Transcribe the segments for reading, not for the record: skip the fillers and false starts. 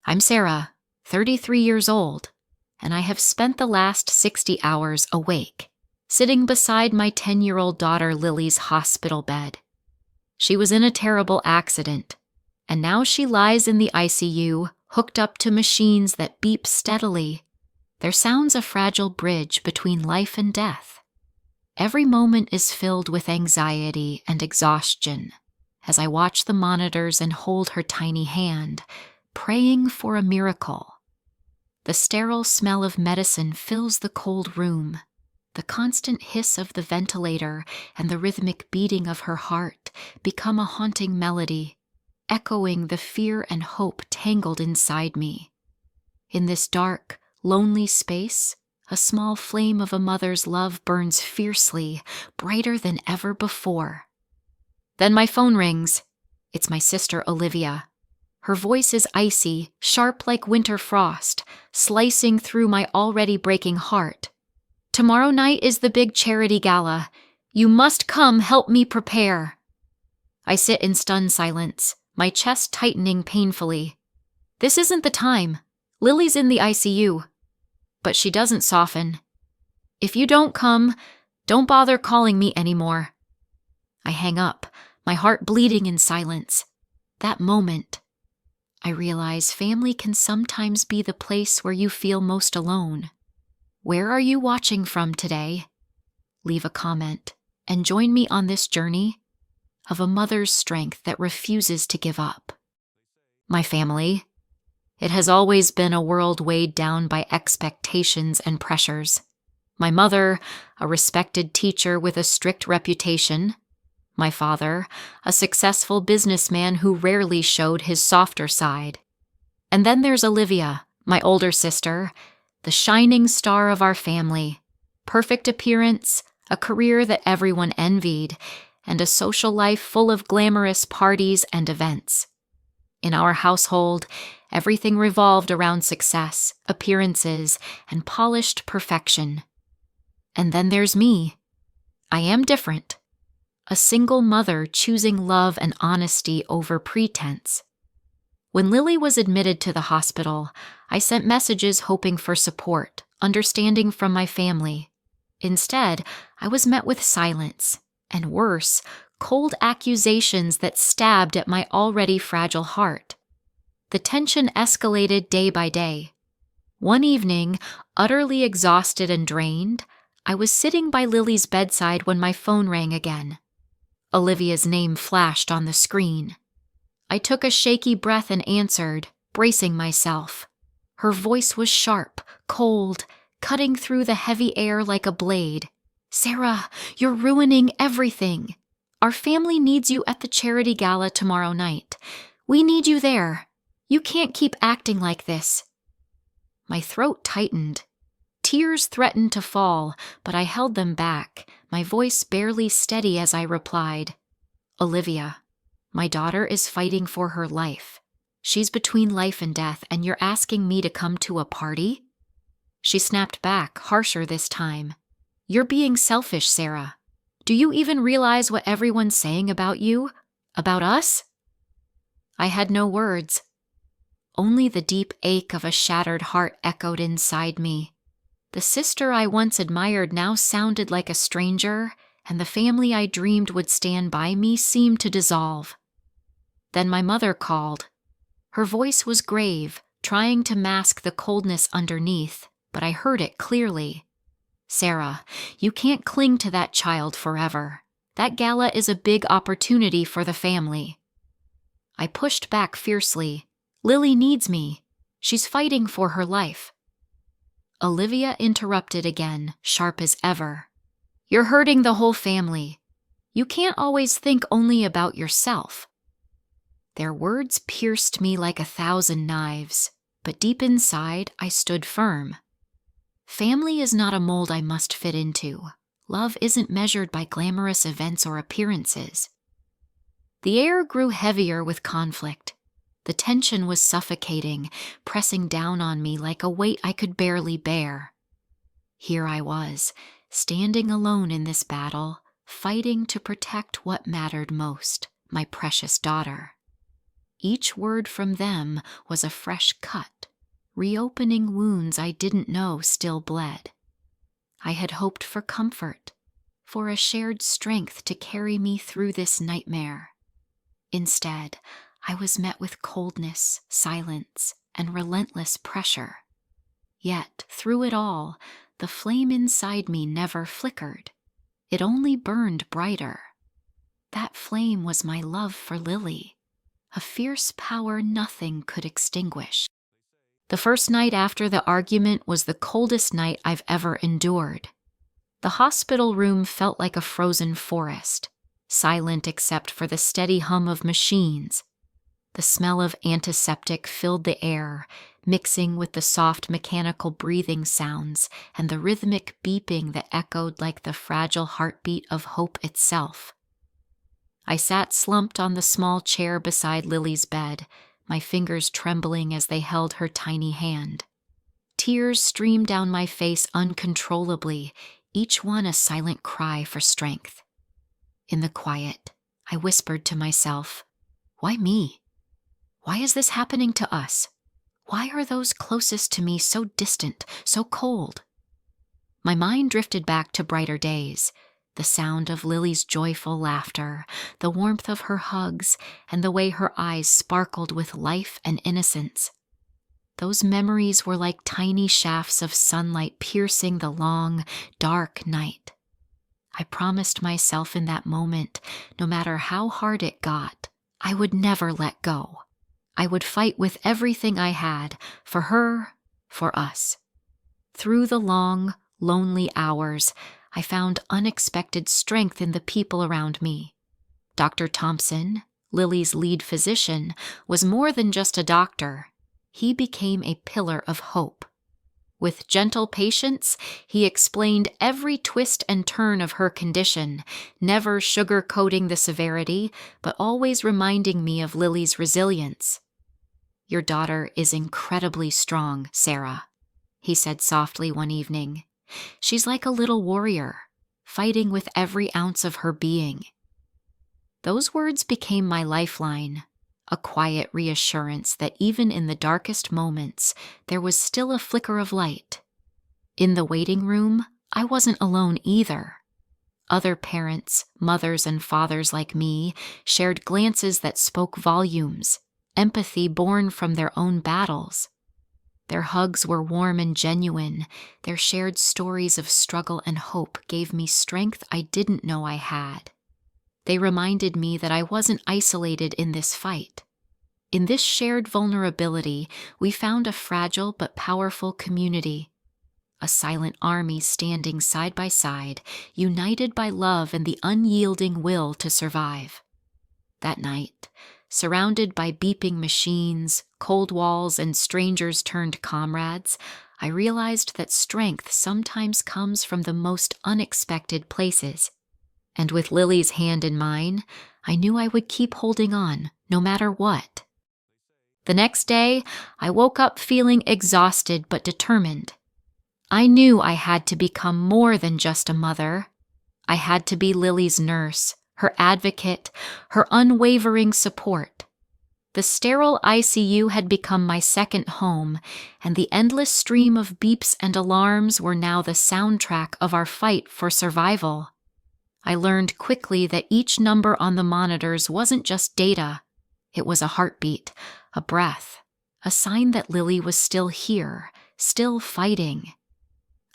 I'm Sarah, 33 years old, and I have spent the last 60 hours awake, sitting beside my 10-year-old daughter Lily's hospital bed. She was in a terrible accident, and now she lies in the ICU, hooked up to machines that beep steadily. Their sound's a fragile bridge between life and death. Every moment is filled with anxiety and exhaustion as I watch the monitors and hold her tiny hand, praying for a miracle. The sterile smell of medicine fills the cold room. The constant hiss of the ventilator and the rhythmic beating of her heart become a haunting melody, echoing the fear and hope tangled inside me. In this dark, lonely space, a small flame of a mother's love burns fiercely, brighter than ever before. Then my phone rings. It's my sister Olivia. Her voice is icy, sharp like winter frost, slicing through my already breaking heart. Tomorrow night is the big charity gala. You must come help me prepare. I sit in stunned silence, my chest tightening painfully. This isn't the time. Lily's in the ICU. But she doesn't soften. If you don't come, don't bother calling me anymore. I hang up, my heart bleeding in silence. That moment, I realize family can sometimes be the place where you feel most alone. Where are you watching from today? Leave a comment and join me on this journey of a mother's strength that refuses to give up. My family. It has always been a world weighed down by expectations and pressures. My mother, a respected teacher with a strict reputation. My father, a successful businessman who rarely showed his softer side. And then there's Olivia, my older sister, the shining star of our family. Perfect appearance, a career that everyone envied, and a social life full of glamorous parties and events. In our household, everything revolved around success, appearances, and polished perfection. And then there's me. I am different. A single mother choosing love and honesty over pretense. When Lily was admitted to the hospital, I sent messages hoping for support, understanding from my family. Instead, I was met with silence, and worse, cold accusations that stabbed at my already fragile heart. The tension escalated day by day. One evening, utterly exhausted and drained, I was sitting by Lily's bedside when my phone rang again. Olivia's name flashed on the screen. I took a shaky breath and answered, bracing myself. Her voice was sharp, cold, cutting through the heavy air like a blade. "Sarah, you're ruining everything. Our family needs you at the charity gala tomorrow night. We need you there. You can't keep acting like this." My throat tightened. Tears threatened to fall, but I held them back, my voice barely steady as I replied, "Olivia, my daughter is fighting for her life. She's between life and death, and you're asking me to come to a party?" She snapped back, harsher this time. "You're being selfish, Sarah. Do you even realize what everyone's saying about you? About us?" I had no words. Only the deep ache of a shattered heart echoed inside me. The sister I once admired now sounded like a stranger, and the family I dreamed would stand by me seemed to dissolve. Then my mother called. Her voice was grave, trying to mask the coldness underneath, but I heard it clearly. "Sarah, you can't cling to that child forever. That gala is a big opportunity for the family." I pushed back fiercely. "Lily needs me. She's fighting for her life." Olivia interrupted again, sharp as ever. "You're hurting the whole family. You can't always think only about yourself." Their words pierced me like 1,000 knives, but deep inside I stood firm. Family is not a mold I must fit into. Love isn't measured by glamorous events or appearances. The air grew heavier with conflict. The tension was suffocating, pressing down on me like a weight I could barely bear. Here I was, standing alone in this battle, fighting to protect what mattered most, my precious daughter. Each word from them was a fresh cut, reopening wounds I didn't know still bled. I had hoped for comfort, for a shared strength to carry me through this nightmare. Instead, I was met with coldness, silence, and relentless pressure. Yet, through it all, the flame inside me never flickered. It only burned brighter. That flame was my love for Lily, a fierce power nothing could extinguish. The first night after the argument was the coldest night I've ever endured. The hospital room felt like a frozen forest, silent except for the steady hum of machines. The smell of antiseptic filled the air, mixing with the soft mechanical breathing sounds and the rhythmic beeping that echoed like the fragile heartbeat of hope itself. I sat slumped on the small chair beside Lily's bed, my fingers trembling as they held her tiny hand. Tears streamed down my face uncontrollably, each one a silent cry for strength. In the quiet, I whispered to myself, "Why me? Why is this happening to us? Why are those closest to me so distant, so cold?" My mind drifted back to brighter days, the sound of Lily's joyful laughter, the warmth of her hugs, and the way her eyes sparkled with life and innocence. Those memories were like tiny shafts of sunlight piercing the long, dark night. I promised myself in that moment, no matter how hard it got, I would never let go. I would fight with everything I had, for her, for us. Through the long, lonely hours, I found unexpected strength in the people around me. Dr. Thompson, Lily's lead physician, was more than just a doctor. He became a pillar of hope. With gentle patience, he explained every twist and turn of her condition, never sugarcoating the severity, but always reminding me of Lily's resilience. "Your daughter is incredibly strong, Sarah," he said softly one evening. "She's like a little warrior, fighting with every ounce of her being." Those words became my lifeline, a quiet reassurance that even in the darkest moments, there was still a flicker of light. In the waiting room, I wasn't alone either. Other parents, mothers and fathers like me, shared glances that spoke volumes, empathy born from their own battles. Their hugs were warm and genuine. Their shared stories of struggle and hope gave me strength I didn't know I had. They reminded me that I wasn't isolated in this fight. In this shared vulnerability, we found a fragile but powerful community, a silent army standing side by side, united by love and the unyielding will to survive. That night, surrounded by beeping machines, cold walls, and strangers turned comrades, I realized that strength sometimes comes from the most unexpected places. And with Lily's hand in mine, I knew I would keep holding on, no matter what. The next day, I woke up feeling exhausted but determined. I knew I had to become more than just a mother. I had to be Lily's nurse, her advocate, her unwavering support. The sterile ICU had become my second home, and the endless stream of beeps and alarms were now the soundtrack of our fight for survival. I learned quickly that each number on the monitors wasn't just data. It was a heartbeat, a breath, a sign that Lily was still here, still fighting.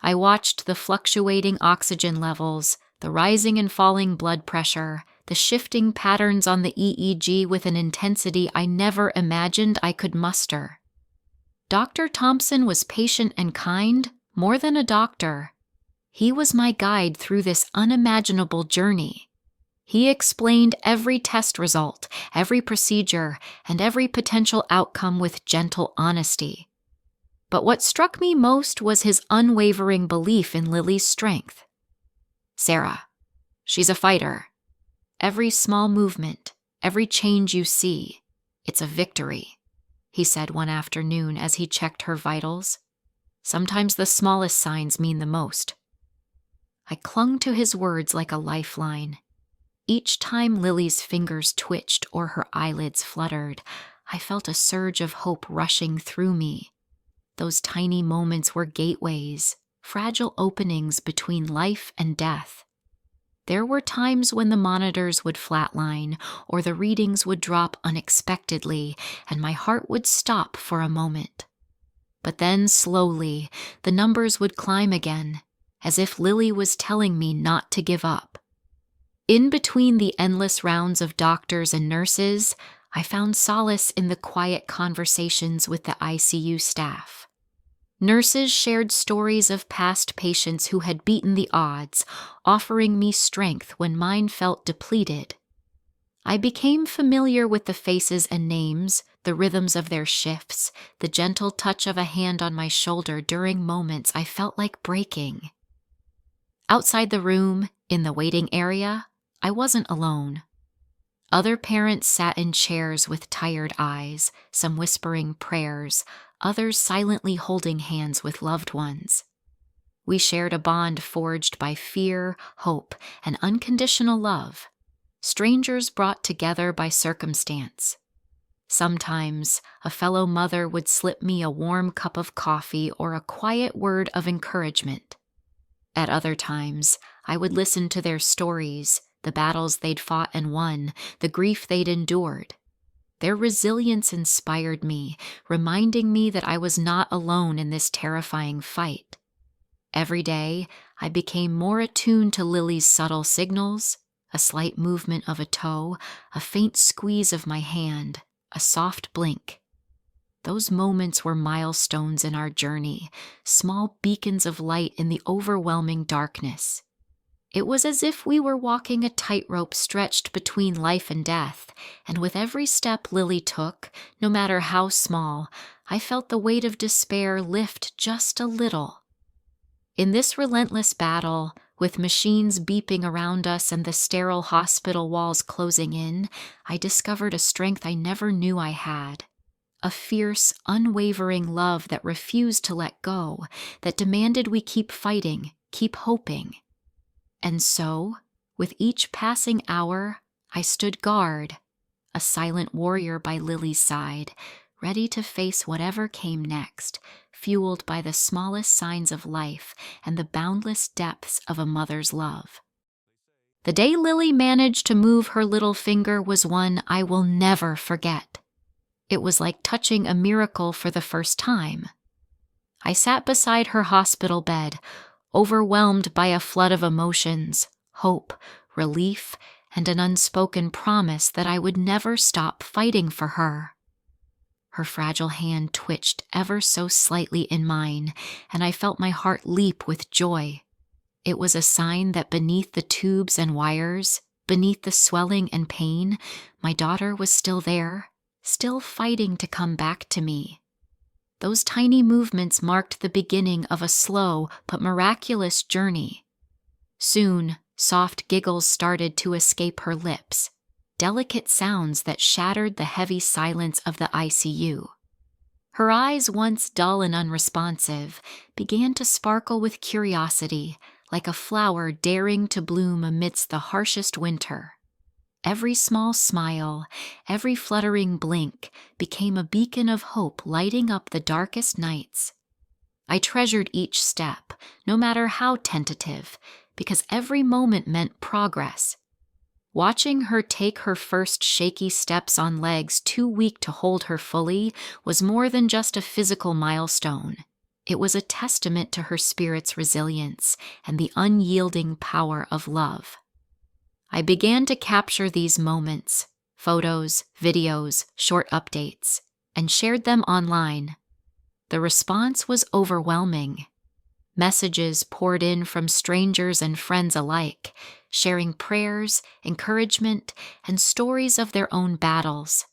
I watched the fluctuating oxygen levels, the rising and falling blood pressure, the shifting patterns on the EEG with an intensity I never imagined I could muster. Dr. Thompson was patient and kind, more than a doctor. He was my guide through this unimaginable journey. He explained every test result, every procedure, and every potential outcome with gentle honesty. But what struck me most was his unwavering belief in Lily's strength. "Sarah, she's a fighter. Every small movement, every change you see, it's a victory," he said one afternoon as he checked her vitals. "Sometimes the smallest signs mean the most." I clung to his words like a lifeline. Each time Lily's fingers twitched or her eyelids fluttered, I felt a surge of hope rushing through me. Those tiny moments were gateways, fragile openings between life and death. There were times when the monitors would flatline or the readings would drop unexpectedly and my heart would stop for a moment. But then slowly, the numbers would climb again, as if Lily was telling me not to give up. In between the endless rounds of doctors and nurses, I found solace in the quiet conversations with the ICU staff. Nurses shared stories of past patients who had beaten the odds, offering me strength when mine felt depleted. I became familiar with the faces and names, the rhythms of their shifts, the gentle touch of a hand on my shoulder during moments I felt like breaking. Outside the room, in the waiting area, I wasn't alone. Other parents sat in chairs with tired eyes, some whispering prayers, others silently holding hands with loved ones. We shared a bond forged by fear, hope, and unconditional love, strangers brought together by circumstance. Sometimes a fellow mother would slip me a warm cup of coffee or a quiet word of encouragement. At other times, I would listen to their stories, the battles they'd fought and won, the grief they'd endured. Their resilience inspired me, reminding me that I was not alone in this terrifying fight. Every day, I became more attuned to Lily's subtle signals, a slight movement of a toe, a faint squeeze of my hand, a soft blink. Those moments were milestones in our journey, small beacons of light in the overwhelming darkness. It was as if we were walking a tightrope stretched between life and death, and with every step Lily took, no matter how small, I felt the weight of despair lift just a little. In this relentless battle, with machines beeping around us and the sterile hospital walls closing in, I discovered a strength I never knew I had. A fierce, unwavering love that refused to let go, that demanded we keep fighting, keep hoping. And so, with each passing hour, I stood guard, a silent warrior by Lily's side, ready to face whatever came next, fueled by the smallest signs of life and the boundless depths of a mother's love. The day Lily managed to move her little finger was one I will never forget. It was like touching a miracle for the first time. I sat beside her hospital bed, overwhelmed by a flood of emotions, hope, relief, and an unspoken promise that I would never stop fighting for her. Her fragile hand twitched ever so slightly in mine, and I felt my heart leap with joy. It was a sign that beneath the tubes and wires, beneath the swelling and pain, my daughter was still there, still fighting to come back to me. Those tiny movements marked the beginning of a slow but miraculous journey. Soon, soft giggles started to escape her lips, delicate sounds that shattered the heavy silence of the ICU. Her eyes, once dull and unresponsive, began to sparkle with curiosity, like a flower daring to bloom amidst the harshest winter. Every small smile, every fluttering blink became a beacon of hope lighting up the darkest nights. I treasured each step, no matter how tentative, because every moment meant progress. Watching her take her first shaky steps on legs too weak to hold her fully was more than just a physical milestone. It was a testament to her spirit's resilience and the unyielding power of love. I began to capture these moments, photos, videos, short updates, and shared them online. The response was overwhelming. Messages poured in from strangers and friends alike, sharing prayers, encouragement, and stories of their own battles.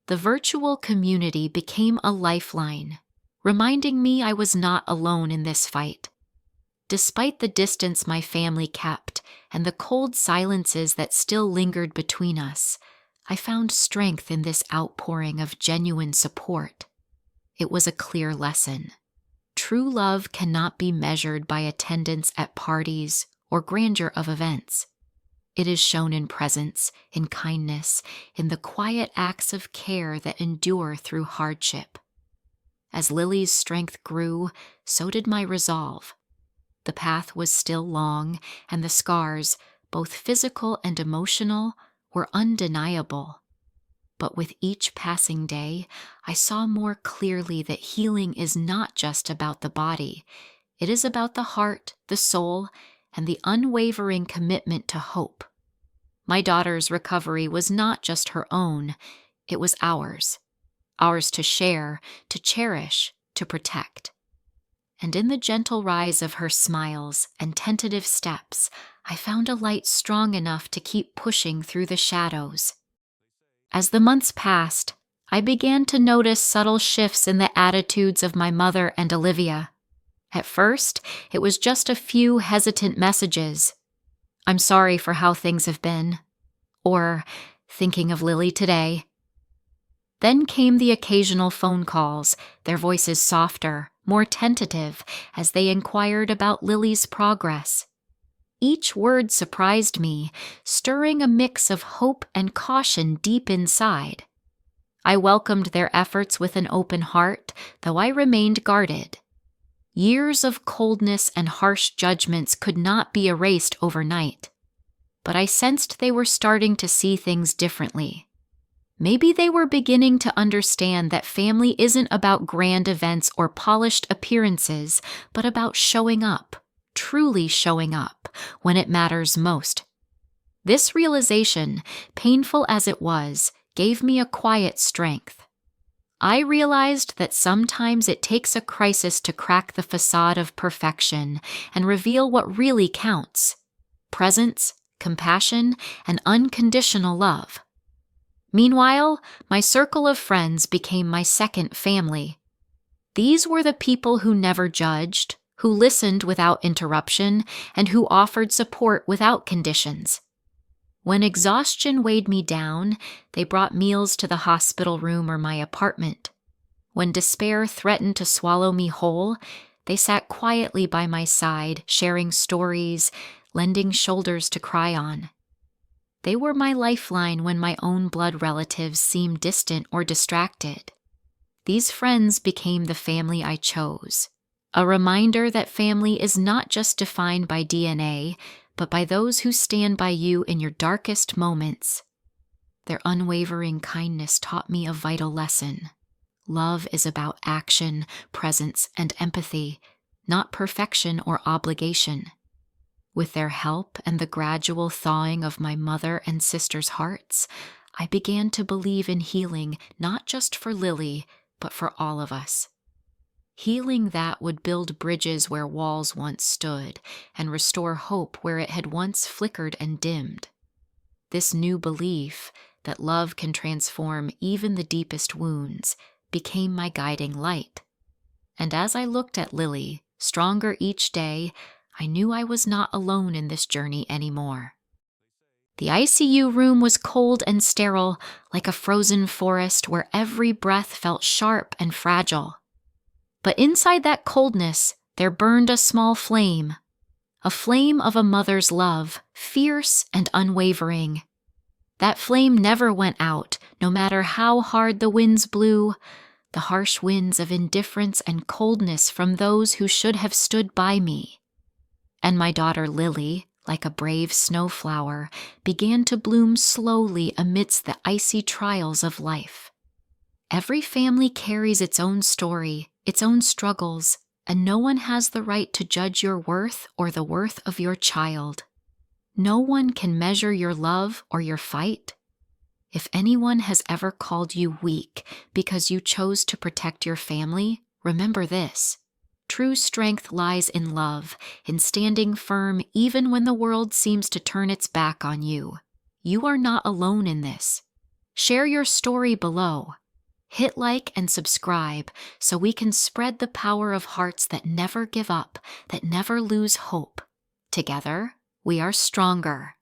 The virtual community became a lifeline, reminding me I was not alone in this fight. Despite the distance my family kept and the cold silences that still lingered between us, I found strength in this outpouring of genuine support. It was a clear lesson. True love cannot be measured by attendance at parties or grandeur of events. It is shown in presence, in kindness, in the quiet acts of care that endure through hardship. As Lily's strength grew, so did my resolve. The path was still long, and the scars, both physical and emotional, were undeniable. But with each passing day, I saw more clearly that healing is not just about the body. It is about the heart, the soul, and the unwavering commitment to hope. My daughter's recovery was not just her own, it was ours. Ours to share, to cherish, to protect. And in the gentle rise of her smiles and tentative steps, I found a light strong enough to keep pushing through the shadows. As the months passed, I began to notice subtle shifts in the attitudes of my mother and Olivia. At first, it was just a few hesitant messages. "I'm sorry for how things have been," or "thinking of Lily today." Then came the occasional phone calls, their voices softer, more tentative, as they inquired about Lily's progress. Each word surprised me, stirring a mix of hope and caution deep inside. I welcomed their efforts with an open heart, though I remained guarded. Years of coldness and harsh judgments could not be erased overnight. But I sensed they were starting to see things differently. Maybe they were beginning to understand that family isn't about grand events or polished appearances, but about showing up, truly showing up, when it matters most. This realization, painful as it was, gave me a quiet strength. I realized that sometimes it takes a crisis to crack the facade of perfection and reveal what really counts: presence, compassion, and unconditional love. Meanwhile, my circle of friends became my second family. These were the people who never judged, who listened without interruption, and who offered support without conditions. When exhaustion weighed me down, they brought meals to the hospital room or my apartment. When despair threatened to swallow me whole, they sat quietly by my side, sharing stories, lending shoulders to cry on. They were my lifeline when my own blood relatives seemed distant or distracted. These friends became the family I chose, a reminder that family is not just defined by DNA, but by those who stand by you in your darkest moments. Their unwavering kindness taught me a vital lesson. Love is about action, presence, and empathy, not perfection or obligation. With their help and the gradual thawing of my mother and sister's hearts, I began to believe in healing not just for Lily, but for all of us. Healing that would build bridges where walls once stood and restore hope where it had once flickered and dimmed. This new belief that love can transform even the deepest wounds became my guiding light. And as I looked at Lily, stronger each day, I knew I was not alone in this journey anymore. The ICU room was cold and sterile, like a frozen forest where every breath felt sharp and fragile. But inside that coldness, there burned a small flame, a flame of a mother's love, fierce and unwavering. That flame never went out, no matter how hard the winds blew, the harsh winds of indifference and coldness from those who should have stood by me. And my daughter Lily, like a brave snowflower, began to bloom slowly amidst the icy trials of life. Every family carries its own story, its own struggles, and no one has the right to judge your worth or the worth of your child. No one can measure your love or your fight. If anyone has ever called you weak because you chose to protect your family, remember this. True strength lies in love, in standing firm even when the world seems to turn its back on you. You are not alone in this. Share your story below. Hit like and subscribe so we can spread the power of hearts that never give up, that never lose hope. Together, we are stronger.